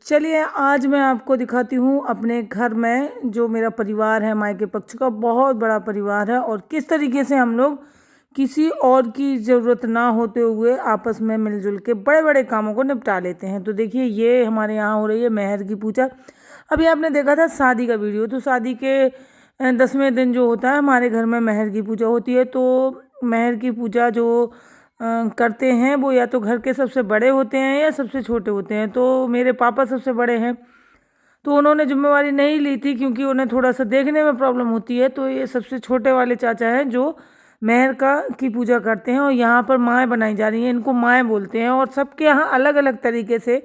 चलिए आज मैं आपको दिखाती हूँ अपने घर में जो मेरा परिवार है, मायके पक्ष का बहुत बड़ा परिवार है और किस तरीके से हम लोग किसी और की ज़रूरत ना होते हुए आपस में मिलजुल के बड़े बड़े कामों को निपटा लेते हैं। तो देखिए ये हमारे यहाँ हो रही है मेहर की पूजा। अभी आपने देखा था शादी का वीडियो, तो शादी के 10वें दिन जो होता है हमारे घर में मेहर की पूजा होती है। तो मेहर की पूजा जो करते हैं वो या तो घर के सबसे बड़े होते हैं या सबसे छोटे होते हैं। तो मेरे पापा सबसे बड़े हैं, तो उन्होंने जिम्मेवारी नहीं ली थी क्योंकि उन्हें थोड़ा सा देखने में प्रॉब्लम होती है। तो ये सबसे छोटे वाले चाचा हैं जो मेहर का की पूजा करते हैं और यहाँ पर माएँ बनाई जा रही हैं, इनको माएँ बोलते हैं। और सबके यहाँ अलग अलग तरीके से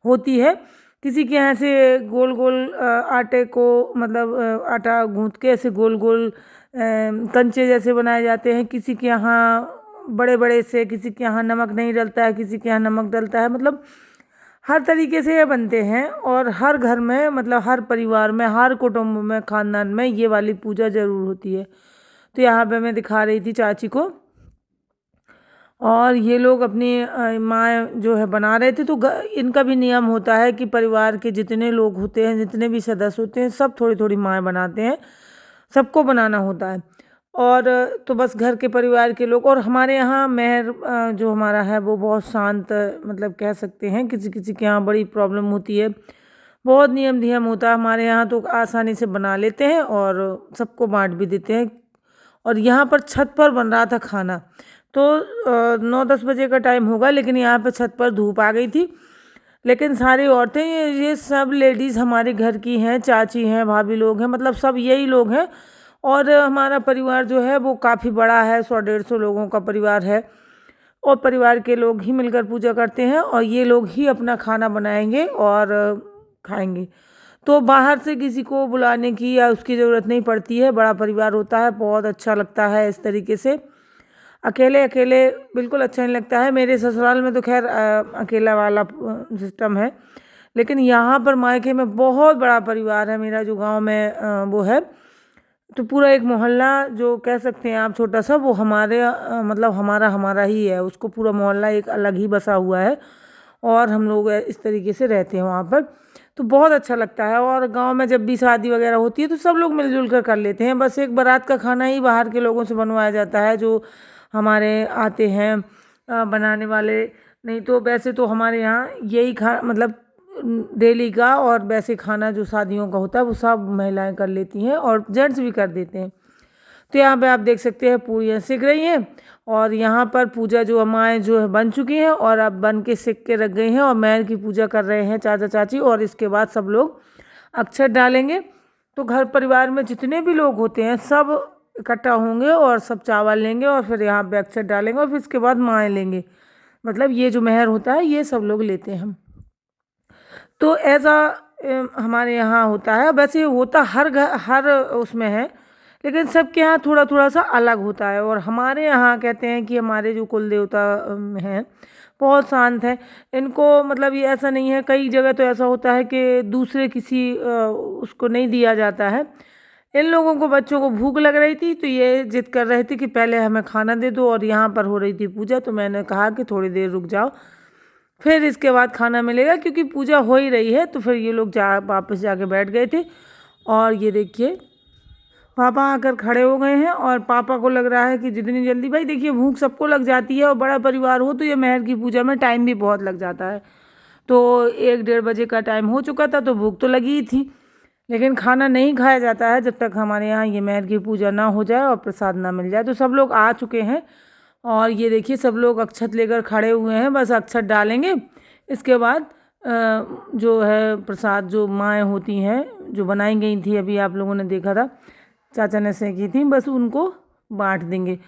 होती है। किसी के यहाँ से गोल गोल आटे को मतलब आटा गूँथ के ऐसे गोल गोल कंचे जैसे बनाए जाते हैं, किसी के यहाँ बड़े बड़े से, किसी के यहाँ नमक नहीं डलता है, किसी के यहाँ नमक डलता है। मतलब हर तरीके से ये बनते हैं और हर घर में मतलब हर परिवार में, हर कुटुंब में, खानदान में ये वाली पूजा ज़रूर होती है। तो यहाँ पे मैं दिखा रही थी चाची को और ये लोग अपनी माँ जो है बना रहे थे। तो इनका भी नियम होता है कि परिवार के जितने लोग होते हैं, जितने भी सदस्य होते हैं, सब थोड़ी थोड़ी माँ बनाते हैं, सबको बनाना होता है। और तो बस घर के परिवार के लोग। और हमारे यहाँ मेहर जो हमारा है वो बहुत शांत मतलब कह सकते हैं, किसी किसी के यहाँ बड़ी प्रॉब्लम होती है, बहुत नियम धियम होता है। हमारे यहाँ तो आसानी से बना लेते हैं और सबको बांट भी देते हैं। और यहाँ पर छत पर बन रहा था खाना, तो 9-10 बजे का टाइम होगा, लेकिन यहाँ पर छत पर धूप आ गई थी। लेकिन सारी औरतें ये सब लेडीज़ हमारे घर की हैं, चाची हैं, भाभी लोग हैं, मतलब सब यही लोग हैं। और हमारा परिवार जो है वो काफ़ी बड़ा है, 100-150 लोगों का परिवार है और परिवार के लोग ही मिलकर पूजा करते हैं और ये लोग ही अपना खाना बनाएंगे और खाएंगे। तो बाहर से किसी को बुलाने की या उसकी ज़रूरत नहीं पड़ती है, बड़ा परिवार होता है, बहुत अच्छा लगता है इस तरीके से। अकेले अकेले बिल्कुल अच्छा नहीं लगता है। मेरे ससुराल में तो खैर अकेला वाला सिस्टम है, लेकिन यहाँ पर मायके में बहुत बड़ा परिवार है मेरा, जो गांव में वो है। तो पूरा एक मोहल्ला जो कह सकते हैं आप छोटा सा, वो हमारे मतलब हमारा ही है, उसको पूरा मोहल्ला एक अलग ही बसा हुआ है और हम लोग इस तरीके से रहते हैं वहाँ पर। तो बहुत अच्छा लगता है। और गांव में जब भी शादी वगैरह होती है तो सब लोग मिलजुल कर लेते हैं। बस एक बारात का खाना ही बाहर के लोगों से बनवाया जाता है जो हमारे आते हैं बनाने वाले। नहीं तो वैसे तो हमारे यहाँ यही खा मतलब डेली का और वैसे खाना जो शादियों का होता है वो सब महिलाएं कर लेती हैं और जेंट्स भी कर देते हैं। तो यहाँ पे आप देख सकते हैं पूरियाँ सिक रही हैं और यहाँ पर पूजा जो माएँ जो है बन चुकी हैं और अब बन के सिक के रख गई हैं और मेहर की पूजा कर रहे हैं चाचा चाची। और इसके बाद सब लोग अक्षत डालेंगे। तो घर परिवार में जितने भी लोग होते हैं सब इकट्ठा होंगे और सब चावल लेंगे और फिर यहाँ पे अक्षत डालेंगे और फिर इसके बाद माएँ लेंगे। मतलब ये जो मेहर होता है ये सब लोग लेते हैं हम। तो ऐसा हमारे यहाँ होता है। वैसे होता हर घर हर उसमें है, लेकिन सबके यहाँ थोड़ा थोड़ा सा अलग होता है। और हमारे यहाँ कहते हैं कि हमारे जो कुल देवता हैं बहुत शांत हैं। इनको मतलब ये ऐसा नहीं है, कई जगह तो ऐसा होता है कि दूसरे किसी उसको नहीं दिया जाता है। इन लोगों को बच्चों को भूख लग रही थी तो ये जिद कर रहे थे कि पहले हमें खाना दे दो, और यहाँ पर हो रही थी पूजा। तो मैंने कहा कि थोड़ी देर रुक जाओ, फिर इसके बाद खाना मिलेगा, क्योंकि पूजा हो ही रही है। तो फिर ये लोग वापस जाके बैठ गए थे। और ये देखिए पापा आकर खड़े हो गए हैं और पापा को लग रहा है कि जितनी जल्दी, भाई देखिए भूख सबको लग जाती है और बड़ा परिवार हो तो ये मेहर की पूजा में टाइम भी बहुत लग जाता है। तो 1-1:30 बजे का टाइम हो चुका था, तो भूख तो लगी ही थी, लेकिन खाना नहीं खाया जाता है जब तक हमारे यहाँ ये मेहर की पूजा ना हो जाए और प्रसाद ना मिल जाए। तो सब लोग आ चुके हैं और ये देखिए सब लोग अक्षत लेकर खड़े हुए हैं, बस अक्षत डालेंगे। इसके बाद जो है प्रसाद जो माएँ होती हैं जो बनाई गई थी, अभी आप लोगों ने देखा था चाचा ने सेंकी थी, बस उनको बांट देंगे।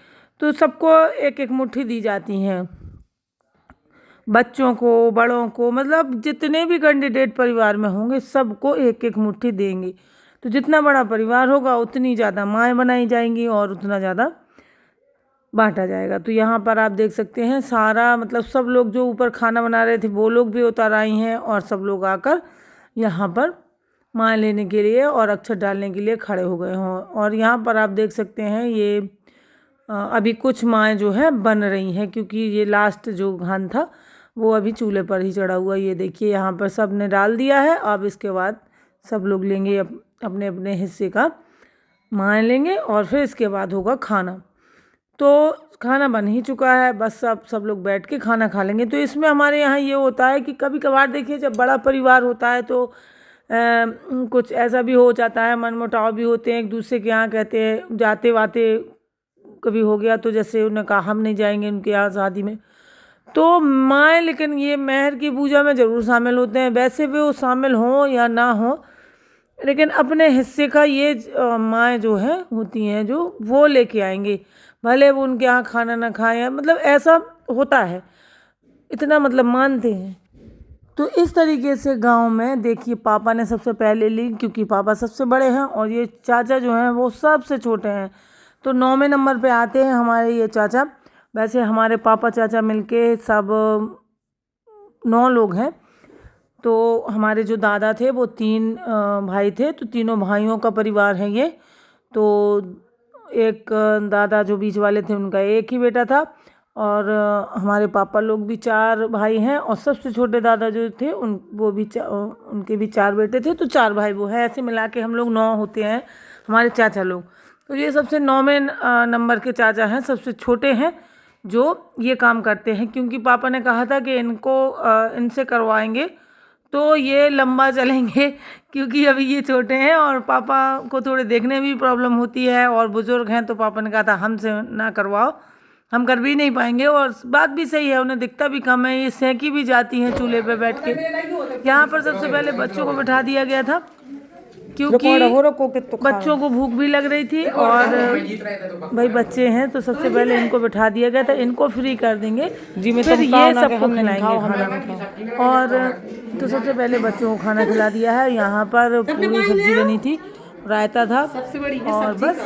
तो सबको एक एक मुट्ठी दी जाती हैं, बच्चों को, बड़ों को, मतलब जितने भी कैंडिडेट परिवार में होंगे सबको एक एक मुट्ठी देंगे। तो जितना बड़ा परिवार होगा उतनी ज़्यादा माएँ बनाई जाएंगी और उतना ज़्यादा बांटा जाएगा। तो यहाँ पर आप देख सकते हैं सारा मतलब सब लोग जो ऊपर खाना बना रहे थे वो लोग भी उतर आई हैं और सब लोग आकर यहाँ पर माँ लेने के लिए और अक्षत डालने के लिए खड़े हो गए हों। और यहाँ पर आप देख सकते हैं ये अभी कुछ माएँ जो है बन रही हैं, क्योंकि ये लास्ट जो घान था वो अभी चूल्हे पर ही चढ़ा हुआ। ये देखिए यहाँ पर सब ने डाल दिया है। अब इसके बाद सब लोग लेंगे अपने अपने हिस्से का मान लेंगे और फिर इसके बाद होगा खाना। तो खाना बन ही चुका है, बस अब सब लोग बैठ के खाना खा लेंगे। तो इसमें हमारे यहाँ ये होता है कि कभी कभार देखिए जब बड़ा परिवार होता है तो कुछ ऐसा भी हो जाता है, मनमुटाव भी होते हैं एक दूसरे के यहाँ, कहते हैं जाते वाते कभी हो गया तो जैसे उन्होंने कहा हम नहीं जाएंगे उनके यहाँ शादी में, तो माएँ लेकिन ये मेहर की पूजा में ज़रूर शामिल होते हैं। वैसे भी वो शामिल हों या ना हो, लेकिन अपने हिस्से का ये माएँ जो हैं होती हैं जो वो लेके आएंगे, भले वो उनके यहाँ खाना ना खाएं, मतलब ऐसा होता है, इतना मतलब मानते हैं। तो इस तरीके से गांव में देखिए पापा ने सबसे पहले ली, क्योंकि पापा सबसे बड़े हैं और ये चाचा जो हैं वो सबसे छोटे हैं। तो 9वें नंबर पे आते हैं हमारे ये चाचा। वैसे हमारे पापा चाचा मिलके सब 9 लोग हैं। तो हमारे जो दादा थे वो 3 भाई थे, तो तीनों भाइयों का परिवार है ये। तो एक दादा जो बीच वाले थे उनका एक ही बेटा था, और हमारे पापा लोग भी 4 भाई हैं, और सबसे छोटे दादा जो थे उनके भी 4 बेटे थे, तो 4 भाई वो हैं। ऐसे मिला के हम लोग 9 होते हैं हमारे चाचा लोग। तो ये सबसे 9वें नंबर के चाचा हैं, सबसे छोटे हैं जो ये काम करते हैं, क्योंकि पापा ने कहा था कि इनसे करवाएंगे तो ये लंबा चलेंगे, क्योंकि अभी ये छोटे हैं और पापा को थोड़े देखने में भी प्रॉब्लम होती है और बुज़ुर्ग हैं। तो पापा ने कहा था हमसे ना करवाओ, हम कर भी नहीं पाएंगे। और बात भी सही है, उन्हें दिखता भी कम है, ये सेंकी भी जाती हैं चूल्हे पे बैठ के। यहाँ पर सबसे पहले बच्चों को बिठा दिया गया था, क्योंकि बच्चों को भूख भी लग रही थी, और भाई बच्चे हैं तो सबसे पहले इनको बिठा दिया गया था। इनको फ्री कर देंगे, फिर ये सबको खिलाएंगे खाना। और तो सबसे पहले बच्चों को खाना खिला दिया है। यहाँ पर पूरी सब्जी बनी थी, रायता था, और बस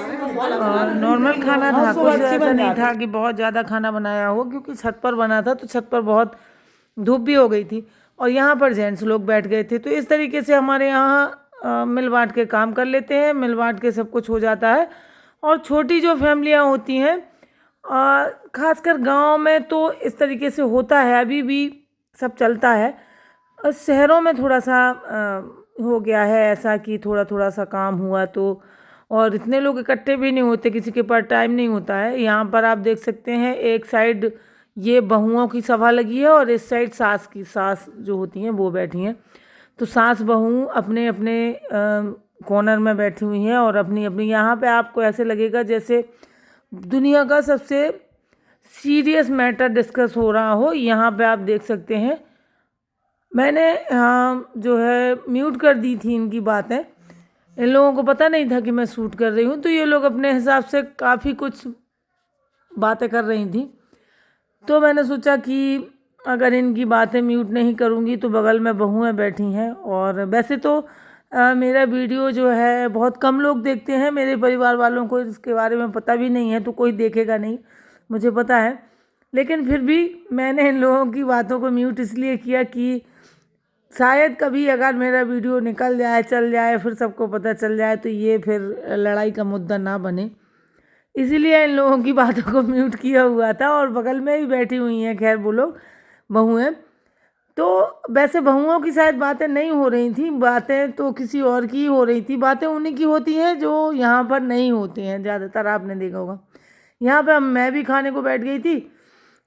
नॉर्मल खाना था, कुछ ऐसा नहीं था कि बहुत ज़्यादा खाना बनाया हो, क्योंकि छत पर बना था तो छत पर बहुत धूप भी हो गई थी, और यहाँ पर जेंट्स लोग बैठ गए थे। तो इस तरीके से हमारे यहाँ मिल बांट के काम कर लेते हैं, मिल बांट के सब कुछ हो जाता है। और छोटी जो फैमिलियाँ होती हैं, खासकर गांव में तो इस तरीके से होता है, अभी भी सब चलता है। और शहरों में थोड़ा सा हो गया है ऐसा कि थोड़ा थोड़ा सा काम हुआ तो, और इतने लोग इकट्ठे भी नहीं होते, किसी के पास टाइम नहीं होता है। यहाँ पर आप देख सकते हैं एक साइड ये बहुओं की सभा लगी है, और इस साइड सास जो होती हैं वो बैठी हैं। तो सास बहू अपने अपने कॉर्नर में बैठी हुई हैं और अपनी अपनी, यहाँ पे आपको ऐसे लगेगा जैसे दुनिया का सबसे सीरियस मैटर डिस्कस हो रहा हो। यहाँ पे आप देख सकते हैं, मैंने जो है म्यूट कर दी थी इनकी बातें, इन लोगों को पता नहीं था कि मैं शूट कर रही हूँ, तो ये लोग अपने हिसाब से काफ़ी कुछ बातें कर रही थी। तो मैंने सोचा कि अगर इनकी बातें म्यूट नहीं करूँगी तो बगल में बहुएं बैठी हैं। और वैसे तो मेरा वीडियो जो है बहुत कम लोग देखते हैं, मेरे परिवार वालों को इसके बारे में पता भी नहीं है, तो कोई देखेगा नहीं, मुझे पता है। लेकिन फिर भी मैंने इन लोगों की बातों को म्यूट इसलिए किया कि शायद कभी अगर मेरा वीडियो निकल जाए, चल जाए, फिर सबको पता चल जाए, तो ये फिर लड़ाई का मुद्दा ना बने, इसीलिए इन लोगों की बातों को म्यूट किया हुआ था। और बगल में ही बैठी हुई हैं खैर वो लोग बहुएं। तो वैसे बहुओं की शायद बातें नहीं हो रही थी, बातें तो किसी और की हो रही थी। बातें उन्हीं की होती हैं जो यहाँ पर नहीं होती हैं ज़्यादातर, आपने देखा होगा। यहाँ पे मैं भी खाने को बैठ गई थी,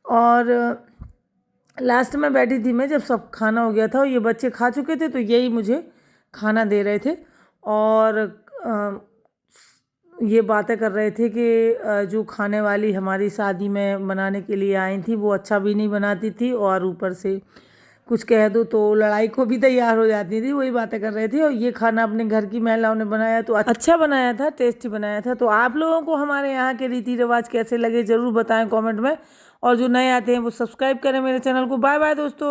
और लास्ट में बैठी थी मैं जब सब खाना हो गया था और ये बच्चे खा चुके थे, तो यही मुझे खाना दे रहे थे। और ये बातें कर रहे थे कि जो खाने वाली हमारी शादी में बनाने के लिए आई थी वो अच्छा भी नहीं बनाती थी, और ऊपर से कुछ कह दो तो लड़ाई को भी तैयार हो जाती थी, वही बातें कर रहे थे। और ये खाना अपने घर की महिलाओं ने बनाया तो अच्छा बनाया था, टेस्टी बनाया था। तो आप लोगों को हमारे यहाँ के रीति रिवाज कैसे लगे ज़रूर बताएं कमेंट में, और जो नए आते हैं वो सब्सक्राइब करें मेरे चैनल को। बाय बाय दोस्तों।